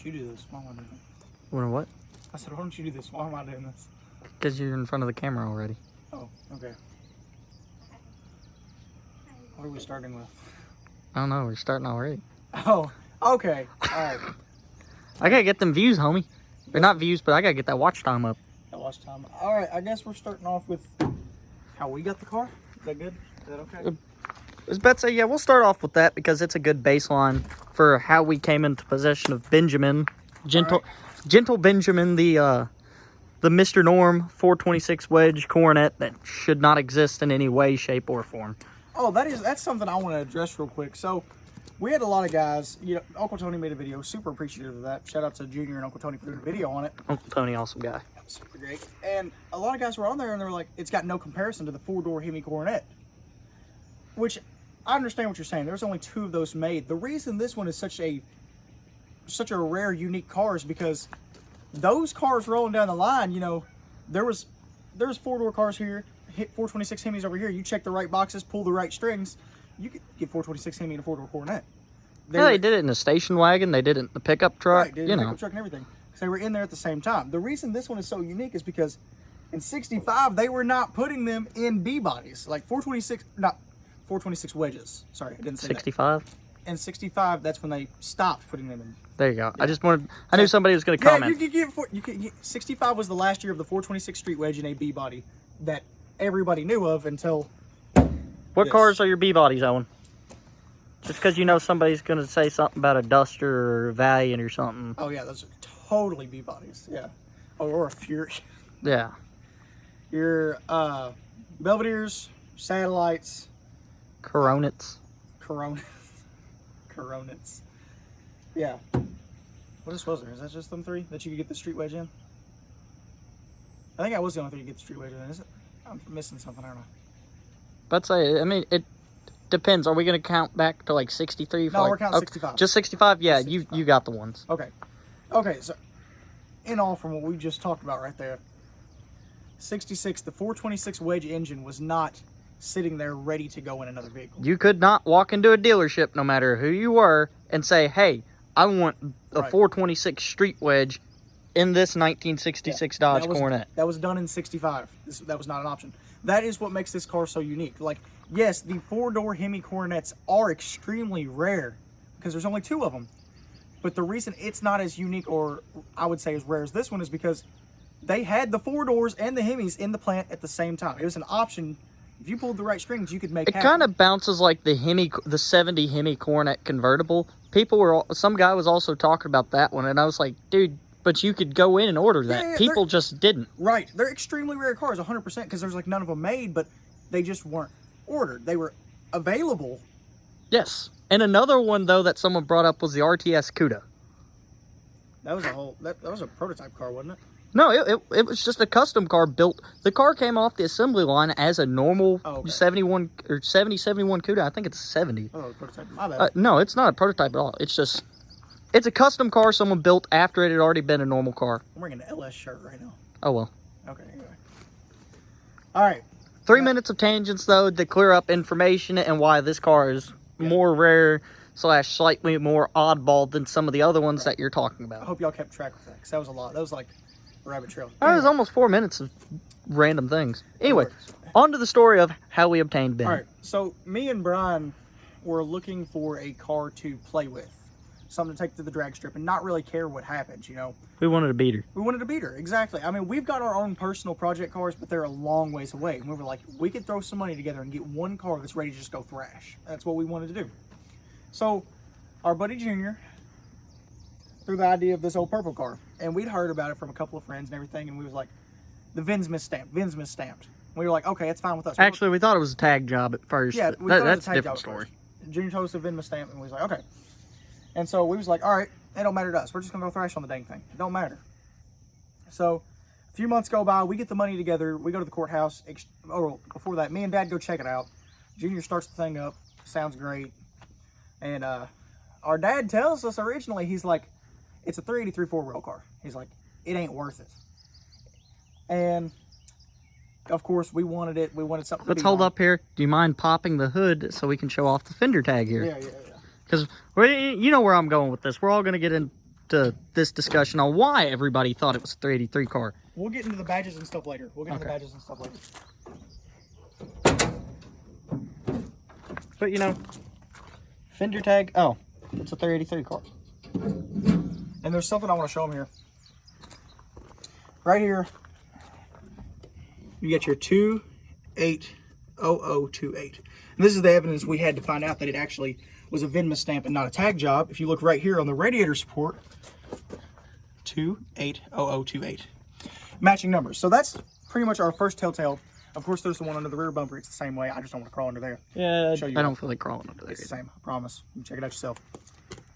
You do this. Why am I doing it? Wanna what? I said, why don't you do this? Why am I doing this? Because you're in front of the camera already. Oh, okay. What are we starting with? I don't know. We're starting already. Oh, okay. All right. I gotta get them views, homie. They're not views, but I gotta get that watch time up. That watch time. All right. I guess we're starting off with how we got the car. Is that good? Is that okay? As Beth said, yeah, we'll start off with that because it's a good baseline for how we came into possession of Benjamin, gentle Benjamin, the Mr. Norm 426 wedge coronet that should not exist in any way, shape, or form. Oh, that's something I want to address real quick. So, we had a lot of guys. You know, Uncle Tony made a video. Super appreciative of that. Shout out to Junior and Uncle Tony for doing a video on it. Uncle Tony, awesome guy. Super great. And a lot of guys were on there and they were like, it's got no comparison to the 4-door Hemi Coronet. Which, I understand what you're saying. There's only 2 of those made. The reason this one is such a rare, unique car is because those cars rolling down the line, you know, there's 4-door cars here, hit 426 Hemis over here. You check the right boxes, pull the right strings, you could get 426 Hemi in a 4-door Coronet. They did it in a station wagon. They did it in the pickup truck. Right, did it in the pickup truck and everything. So they were in there at the same time. The reason this one is so unique is because in 65, they were not putting them in B bodies. Like 426 wedges. Sorry, I didn't say 65? that. In 65, that's when they stopped putting them in. There you go. Yeah. I knew somebody was going to comment. Yeah, you could get 65 was the last year of the 426 street wedge in a B body that everybody knew of until What cars are your B bodies, Owen? Just because you know somebody's going to say something about a Duster or a Valiant or something. Oh yeah, those are totally B bodies. Yeah. Or a Fury. Yeah. Your Belvederes, Satellites, Coronets. Coronets. Yeah. What else was there? Is that just them 3 that you could get the street wedge in? I think I was the only 3 to get the street wedge in, is it? I'm missing something, aren't I? But say, I mean, it depends. Are we going to count back to like 63? No, we're counting 65. Just 65? Yeah, 65. You got the ones. Okay. Okay, so in all from what we just talked about right there, 66, the 426 wedge engine was not sitting there ready to go in another vehicle. You could not walk into a dealership, no matter who you were, and say, hey, I want a 426 street wedge in this 1966 Dodge Coronet. That was done in 65. That was not an option. That is what makes this car so unique. Like, yes, the 4-door Hemi Coronets are extremely rare because there's only 2 of them. But the reason it's not as unique, or I would say as rare as this one, is because they had the 4-doors and the Hemis in the plant at the same time. It was an option. If you pulled the right strings, you could make it happen. It kind of bounces like the 70 Hemi Coronet convertible. Some guy was also talking about that one, and I was like, dude, but you could go in and order that. Yeah, People just didn't. Right. They're extremely rare cars, 100%, because there's like none of them made, but they just weren't ordered. They were available. Yes. And another one, though, that someone brought up was the RTS Cuda. That was that was a prototype car, wasn't it? No, it was just a custom car built. The car came off the assembly line as a normal 71 or 71 Cuda. I think it's 70. Oh, prototype. My bad. No, it's not a prototype at all. It's a custom car someone built after it had already been a normal car. I'm wearing an LS shirt right now. Oh, well. Okay, anyway. All right. 3 minutes of tangents, though, to clear up information and why this car is more rare / slightly more oddball than some of the other ones that you're talking about. I hope y'all kept track of that, because that was a lot. That was like a rabbit trail. That was almost 4 minutes of random things. Anyway, on to the story of how we obtained Ben. All right, so me and Brian were looking for a car to play with. Something to take to the drag strip and not really care what happens, you know. We wanted a beater. We wanted a beater, exactly. I mean, we've got our own personal project cars, but they're a long ways away. And we were like, we could throw some money together and get one car that's ready to just go thrash. That's what we wanted to do. So, our buddy Junior threw the idea of this old purple car. And we'd heard about it from a couple of friends and everything, and we was like, the VIN's misstamped. VIN's misstamped. We were like, okay, it's fine with us. Actually, we thought it was a tag job at first. Yeah, that's a different story. Junior told us the VIN misstamped, and we was like, okay. And so we was like, all right, it don't matter to us. We're just going to go thrash on the dang thing. It don't matter. So a few months go by. We get the money together. We go to the courthouse. Before that, me and Dad go check it out. Junior starts the thing up. Sounds great. And our dad tells us originally, he's like, it's a 383 4-wheel car. He's like, it ain't worth it. And, of course, we wanted it. We wanted something Let's hold up here. Do you mind popping the hood so we can show off the fender tag here? Yeah. Because you know where I'm going with this. We're all going to get in to this discussion on why everybody thought it was a 383 car. We'll get into the badges and stuff later. But you know, fender tag. Oh, it's a 383 car. And there's something I want to show them here. Right here, you get your 280028. And this is the evidence we had to find out that it actually was a VIN stamp and not a tag job. If you look right here on the radiator support, 280028. Matching numbers. So that's pretty much our first telltale. Of course, there's the one under the rear bumper. It's the same way. I just don't want to crawl under there. Yeah, I don't feel like crawling under there. It's the same, I promise. You can check it out yourself.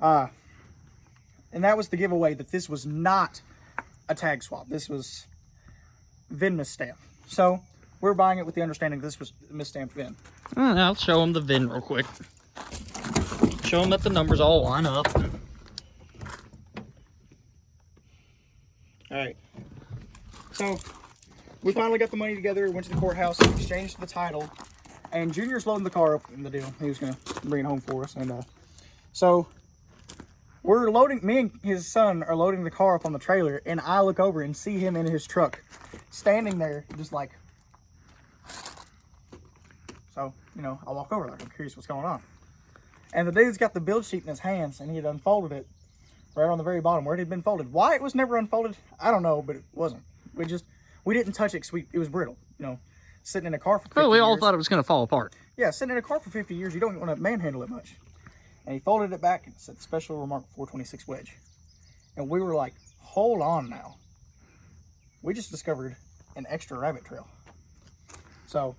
And that was the giveaway that this was not a tag swap. This was VIN misstamp. So we're buying it with the understanding this was misstamped VIN. I'll show them the VIN real quick. Show them that the numbers all line up. All right. So we finally got the money together, went to the courthouse, exchanged the title, and Junior's loading the car up in the deal. He was going to bring it home for us. And so we're loading, me and his son are loading the car up on the trailer, and I look over and see him in his truck, standing there just like, so, you know, I walk over like, I'm curious what's going on. And the dude's got the build sheet in his hands, and he had unfolded it right on the very bottom where it had been folded. Why it was never unfolded, I don't know, but it wasn't. We didn't touch it because it was brittle, you know, sitting in a car for 50 years. We all thought it was going to fall apart. Yeah, sitting in a car for 50 years, you don't want to manhandle it much. And he folded it back and said, special remark 426 wedge. And we were like, hold on now. We just discovered an extra rabbit trail. So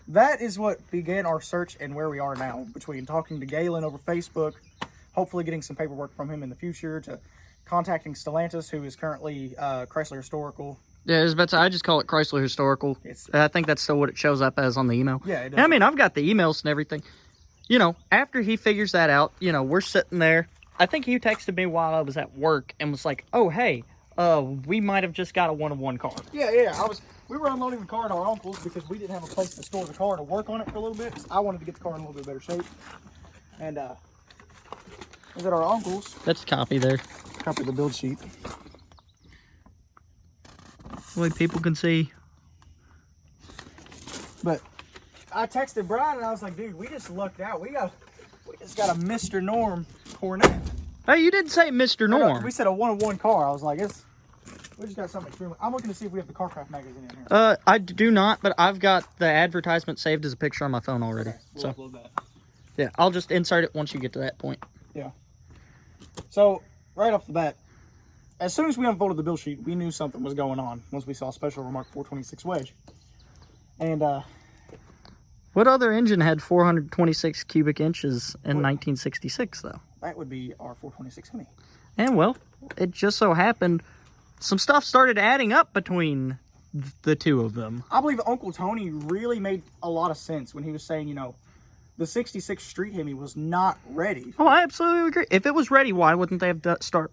that is what began our search and where we are now, between talking to Galen over Facebook, hopefully getting some paperwork from him in the future, to contacting Stellantis, who is currently Chrysler Historical. Yeah, I just call it Chrysler Historical. I think that's still what it shows up as on the email. Yeah, it does. I mean, I've got the emails and everything. You know, after he figures that out, you know, we're sitting there. I think he texted me while I was at work and was like, oh, hey, we might have just got a one-of-one car. Yeah. We were unloading the car at our uncle's because we didn't have a place to store the car to work on it for a little bit. I wanted to get the car in a little bit better shape. And it was at our uncle's. That's a copy there. Copy of the build sheet. The way people can see. But I texted Brian and I was like, dude, we just lucked out. We just got a Mr. Norm Cornet. Hey, you didn't say Mr. Norm. We said a one-of-one car. I was like, we just got something extremely. I'm looking to see if we have the CarCraft magazine in here. I do not, but I've got the advertisement saved as a picture on my phone already. Okay, we'll upload that. Yeah, I'll just insert it once you get to that point. Yeah. So right off the bat, as soon as we unfolded the bill sheet, we knew something was going on once we saw special remark 426 wedge. And what other engine had 426 cubic inches in 1966, though? That would be our 426 Hemi. And well, it just so happened some stuff started adding up between the two of them. I believe Uncle Tony really made a lot of sense when he was saying, you know, the 66 Street Hemi was not ready. Oh, I absolutely agree. If it was ready, why wouldn't they have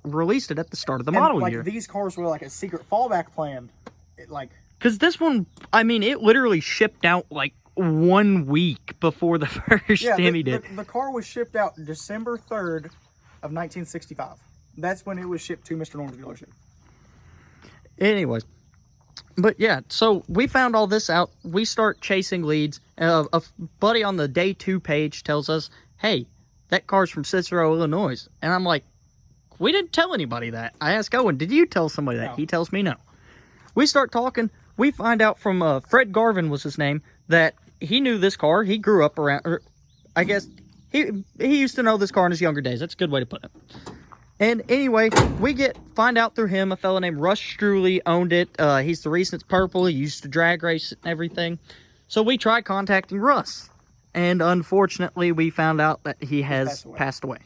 released it at the start of the model year? These cars were like a secret fallback plan. Because this one, I mean, it literally shipped out like 1 week before the first Hemi did. The car was shipped out December 3rd of 1965. That's when it was shipped to Mr. Norm's dealership. Anyways, but yeah, so we found all this out. We start chasing leads. A buddy on the day 2 page tells us, hey, that car's from Cicero, Illinois. And I'm like, we didn't tell anybody that. I asked Owen, did you tell somebody that? No. He tells me no. We start talking. We find out from Fred Garvin was his name, that he knew this car. He grew up around, or I guess he used to know this car in his younger days. That's a good way to put it. And anyway, we find out through him, a fellow named Russ Struley owned it. He's the reason it's purple. He used to drag race it and everything. So we tried contacting Russ. And unfortunately, we found out that he has passed away.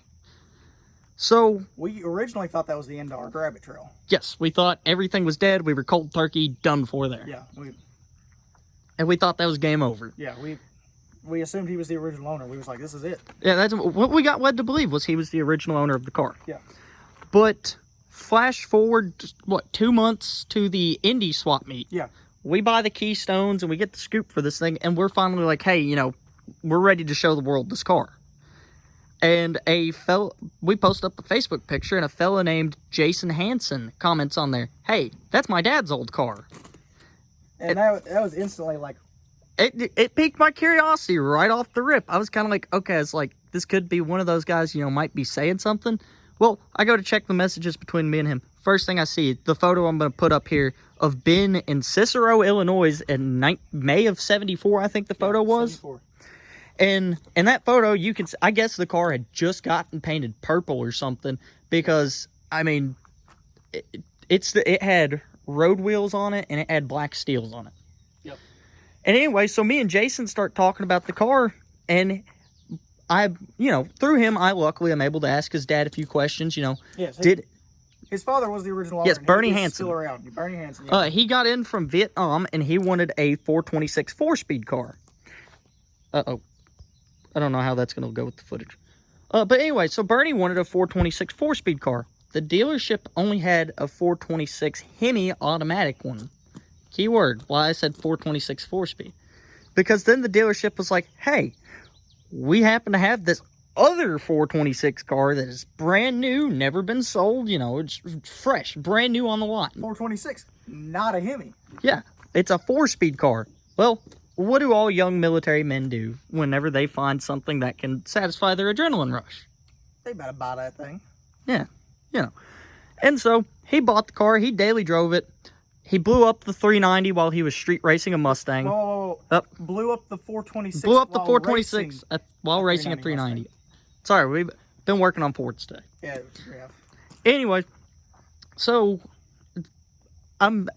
So we originally thought that was the end of our rabbit trail. Yes, we thought everything was dead. We were cold turkey, done for there. Yeah. And we thought that was game over. Yeah, we assumed he was the original owner. We was like, this is it. Yeah, that's what we got led to believe, was he was the original owner of the car. Yeah. But flash forward, 2 months to the Indy swap meet. Yeah. We buy the Keystones and we get the scoop for this thing, and we're finally like, hey, you know, we're ready to show the world this car. And we post up a Facebook picture, and a fella named Jason Hansen comments on there, "Hey, that's my dad's old car." And that was instantly like, it piqued my curiosity right off the rip. I was kind of like, okay, it's like, this could be one of those guys, might be saying something. Well, I go to check the messages between me and him. First thing I see, the photo I'm going to put up here of Ben in Cicero, Illinois in May of 74, I think the photo was. 74. And in that photo, you can, I guess the car had just gotten painted purple or something, because, I mean, it had road wheels on it, and it had black steels on it. Yep. And anyway, so me and Jason start talking about the car, and I, through him, I luckily am able to ask his dad a few questions, Yes. His father was the original owner. Yes, Bernie He's Hansen. Still around. Bernie Hansen. Yeah. He got in from Vietnam, and he wanted a 426 4-speed car. Uh-oh. I don't know how that's going to go with the footage. But anyway, so Bernie wanted a 426 4-speed car. The dealership only had a 426 Hemi automatic one. Keyword, why I said 426 4-speed. Because then the dealership was like, hey, we happen to have this other 426 car that is brand new, never been sold, it's fresh, brand new on the lot. 426, not a Hemi. Yeah, it's a 4-speed car. Well, what do all young military men do whenever they find something that can satisfy their adrenaline rush? They better buy that thing. Yeah, And so, he bought the car, he daily drove it. He blew up the 390 while he was street racing a Mustang. Whoa. Blew up the 426 Blew up the 426 while racing a 390. Mustang. Sorry, we've been working on Fords today. Yeah, we have. Anyway, so I'm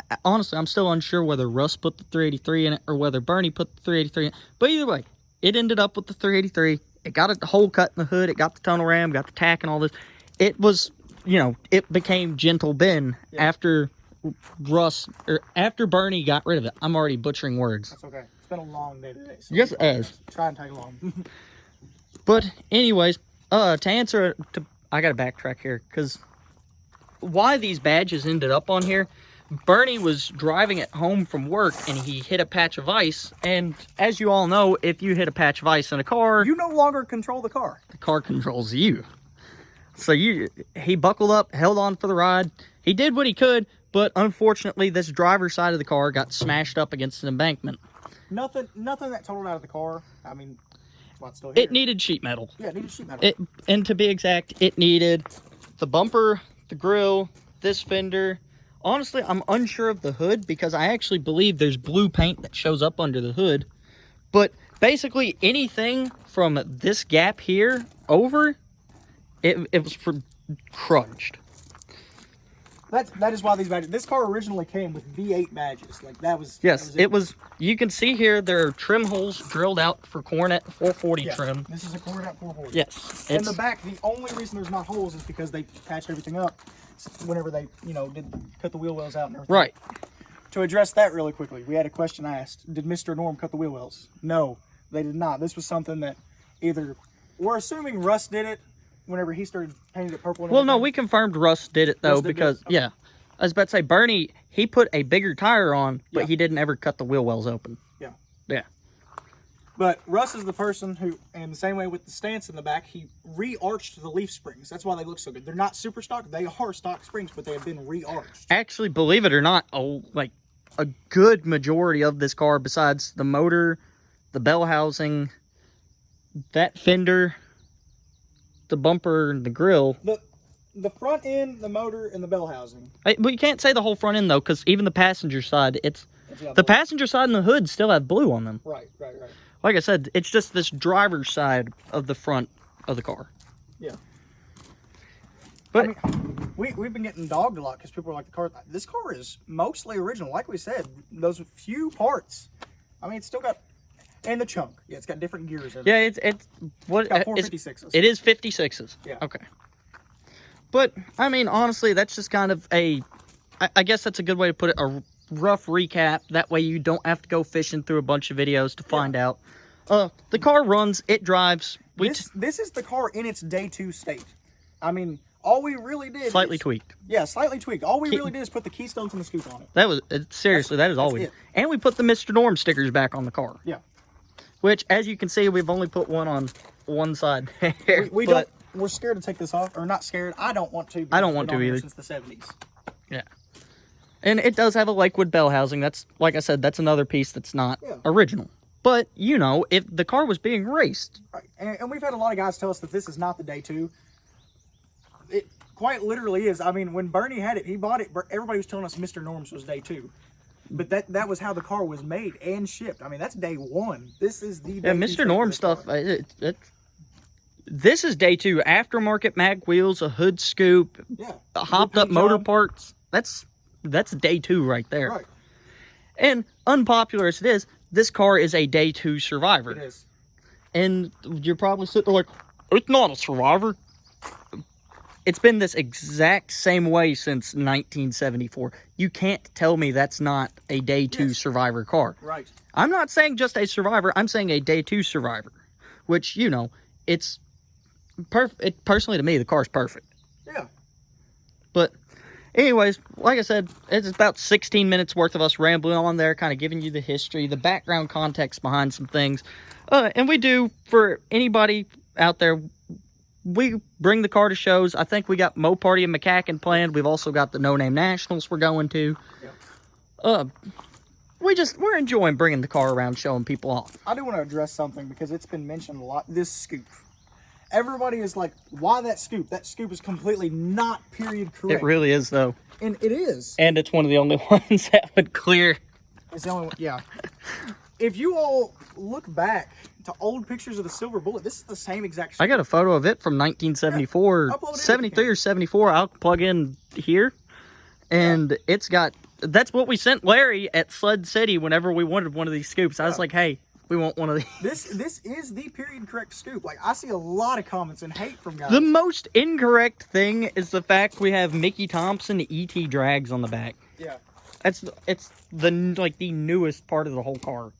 still unsure whether Russ put the 383 in it or whether Bernie put the 383 in it. But either way, it ended up with the 383. It got a hole cut in the hood. It got the tunnel ram, got the tack and all this. It was, it became Gentle Ben after after Bernie got rid of it. I'm already butchering words. That's okay. It's been a long day today. So Yes, it has. Try and take long. But anyways, to answer, I got to backtrack here, because why these badges ended up on here, Bernie was driving it home from work, and he hit a patch of ice, and as you all know, if you hit a patch of ice in a car, You no longer control the car. the car controls you. So he buckled up, held on for the ride. He did what he could, but unfortunately, this driver's side of the car got smashed up against an embankment. Nothing that totaled out of the car. I mean, well, it's still here. It needed sheet metal. Yeah, it needed sheet metal. And to be exact, it needed the bumper, the grill, this fender. Honestly, I'm unsure of the hood, because I actually believe there's blue paint that shows up under the hood. But basically, anything from this gap here over, it was crunched. That is why these badges. This car originally came with V8 badges. Like that was. Yes, it was. You can see here there are trim holes drilled out for Cornet 440 trim. This is a Cornet 440. Yes. In the back, the only reason there's not holes is because they patched everything up whenever they, did cut the wheel wells out and everything. Right. To address that really quickly, we had a question asked. Did Mr. Norm cut the wheel wells? No, they did not. This was something that we're assuming Russ did it whenever he started painting it purple. And Well, no, everything. we confirmed Russ did it, though, Russ did because, it? Okay. yeah. I was about to say, Bernie, he put a bigger tire on, but Yeah. he didn't ever cut the wheel wells open. Yeah. Yeah. But Russ is the person who, in the same way with the stance in the back, he re-arched the leaf springs. That's why they look so good. They're not super stock. They are stock springs, but they have been re-arched. Actually, believe it or not, a good majority of this car, besides the motor, the bell housing, that fender, the bumper, and the grill. The front end, the motor, and the bell housing. But you can't say the whole front end, though, because even the passenger side, the passenger side and the hood still have blue on them. Right. Like I said, it's just this driver's side of the front of the car. Yeah. But I mean, we've been getting dogged a lot because people are like, this car is mostly original. Like we said, those few parts. I mean, it's still got, and the chunk. Yeah, it's got different gears in it. yeah, it's what It's got 456s. it is 56s. Yeah. Okay. But I mean, honestly, that's just kind of I guess that's a good way to put it. A rough recap. That way, you don't have to go fishing through a bunch of videos to find out. The car runs. It drives. This is the car in its day 2 state. I mean, all we really did Slightly tweaked. Yeah, slightly tweaked. All we really did is put the keystones and the scoop on it. That was seriously. That is all we did. And we put the Mr. Norm stickers back on the car. Yeah. Which, as you can see, we've only put one on one side there. We but don't. We're scared to take this off, or not scared. I don't want to. I don't want to either. Since the 70s. Yeah. And it does have a Lakewood bell housing. That's, like I said, that's another piece that's not original. But, you know, if the car was being raced. Right. And we've had a lot of guys tell us that this is not the day 2. It quite literally is. I mean, when Bernie had it, he bought it. Everybody was telling us Mr. Norm's was day 2. But that was how the car was made and shipped. I mean, that's day 1. This is the day Mr. Norm stuff. This is day 2. Aftermarket mag wheels, a hood scoop, hopped up motor parts. That's day 2 right there. Right. And unpopular as it is, this car is a day 2 survivor. It is. And you're probably sitting there like, it's not a survivor. It's been this exact same way since 1974. You can't tell me that's not a day 2 survivor car. Right. I'm not saying just a survivor. I'm saying a day 2 survivor. Which, you know, it's perfect. Personally, to me, the car's perfect. Yeah. But anyways, like I said, it's about 16 minutes worth of us rambling on there, kind of giving you the history, the background context behind some things. And we do, for anybody out there, we bring the car to shows. I think we got Mo Party in McCacken planned. We've also got the No Name Nationals we're going to. Yep. We're enjoying bringing the car around, showing people off. I do want to address something because it's been mentioned a lot. This scoop. Everybody is like, why that scoop? That scoop is completely not period correct. It really is, though. And it is. And it's one of the only ones that would clear. It's the only one, yeah. If you all look back to old pictures of the Silver Bullet, this is the same exact scoop. I got a photo of it from 1974, 73 or 74. I'll plug in here. And it's got, that's what we sent Larry at Sled City whenever we wanted one of these scoops. I was like, hey, we want one of these. This is the period correct scoop. Like, I see a lot of comments and hate from guys. The most incorrect thing is the fact we have Mickey Thompson E.T. drags on the back. Yeah. It's the newest part of the whole car.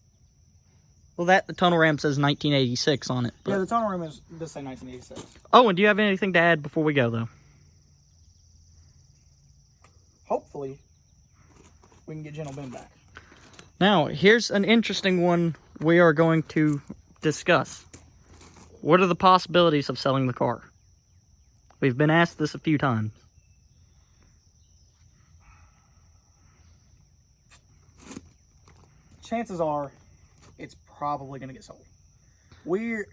Well, the tunnel ram says 1986 on it. But... yeah, the tunnel ram does say 1986. Oh, and do you have anything to add before we go, though? Hopefully, we can get Gentle Ben back. Now, here's an interesting one we are going to discuss. What are the possibilities of selling the car? We've been asked this a few times. Chances are, it's probably going to get sold. We're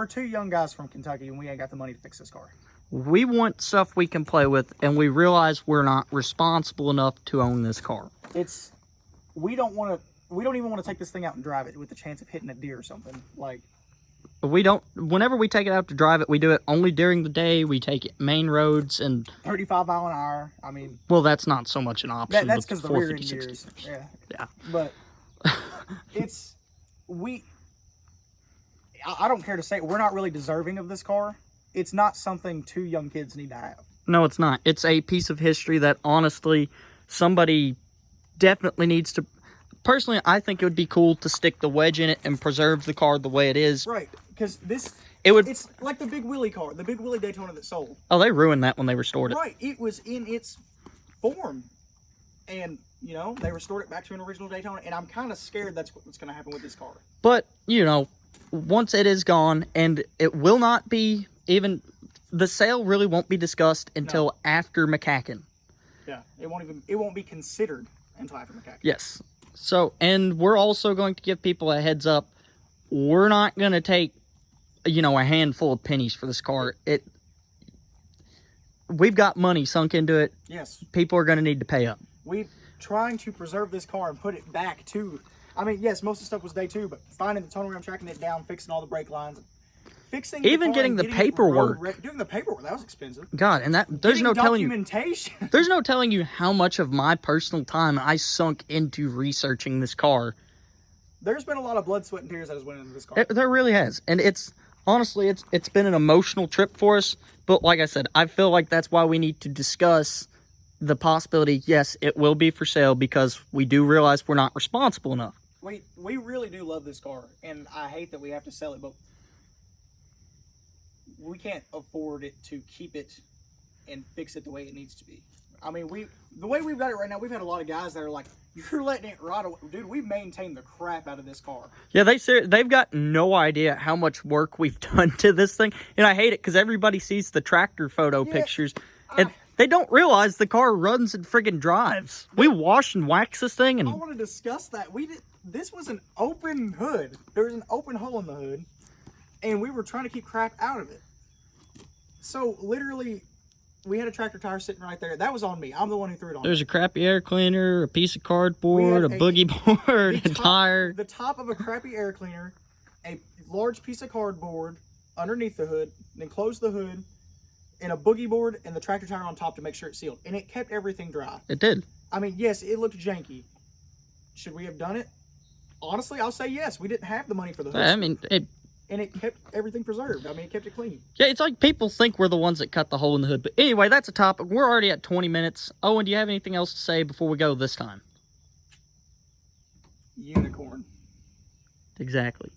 2 young guys from Kentucky, and we ain't got the money to fix this car. We want stuff we can play with, and we realize we're not responsible enough to own this car. We don't even want to take this thing out and drive it with the chance of hitting a deer or something. Like, whenever we take it out to drive it, we do it only during the day. We take it main roads and 35 mile an hour. I mean, well, that's not so much an option. That's because the rear end gears. Yeah. But I don't care to say it, we're not really deserving of this car. It's not something 2 young kids need to have. No, it's not. It's a piece of history that honestly somebody definitely needs to. Personally, I think it would be cool to stick the wedge in it and preserve the car the way it is. Right, because it's like the Big Willie car, the Big Willie Daytona that sold. Oh, they ruined that when they restored it. Right, it was in its form. And, you know, they restored it back to an original Daytona, and I'm kind of scared that's what's going to happen with this car. But, you know, once it is gone, and it will not be even, the sale really won't be discussed until after McCacken. Yeah, it won't be considered until after McCacken. Yes. So, and we're also going to give people a heads up. We're not going to take, you know, a handful of pennies for this car. We've got money sunk into it. Yes. People are going to need to pay up. We're trying to preserve this car and put it back to, I mean, yes, most of the stuff was day 2, but finding the tunnel ram, tracking it down, fixing all the brake lines, fixing even getting the paperwork. Doing the paperwork, that was expensive. God, and there's no telling you. There's no telling you how much of my personal time I sunk into researching this car. There's been a lot of blood, sweat, and tears that has went into this car. There really has, and honestly, it's been an emotional trip for us. But like I said, I feel like that's why we need to discuss the possibility. Yes, it will be for sale because we do realize we're not responsible enough. We really do love this car, and I hate that we have to sell it, but we can't afford it to keep it and fix it the way it needs to be. I mean, the way we've got it right now, we've had a lot of guys that are like, "You're letting it rot away." Dude, we've maintained the crap out of this car. Yeah, they've got no idea how much work we've done to this thing. And I hate it because everybody sees the tractor photo pictures. And they don't realize the car runs and friggin' drives. We wash and wax this thing. And I want to discuss that. This was an open hood. There was an open hole in the hood. And we were trying to keep crap out of it. So, literally, we had a tractor tire sitting right there. That was on me. I'm the one who threw it on. There's a crappy air cleaner, a piece of cardboard, a boogie board, a tire. The top of a crappy air cleaner, a large piece of cardboard underneath the hood, then close the hood, and a boogie board and the tractor tire on top to make sure it's sealed. And it kept everything dry. It did. I mean, yes, it looked janky. Should we have done it? Honestly, I'll say yes. We didn't have the money for the hood. I mean, and it kept everything preserved. I mean, it kept it clean. Yeah, it's like people think we're the ones that cut the hole in the hood. But anyway, that's a topic. We're already at 20 minutes. Owen, do you have anything else to say before we go this time? Unicorn. Exactly.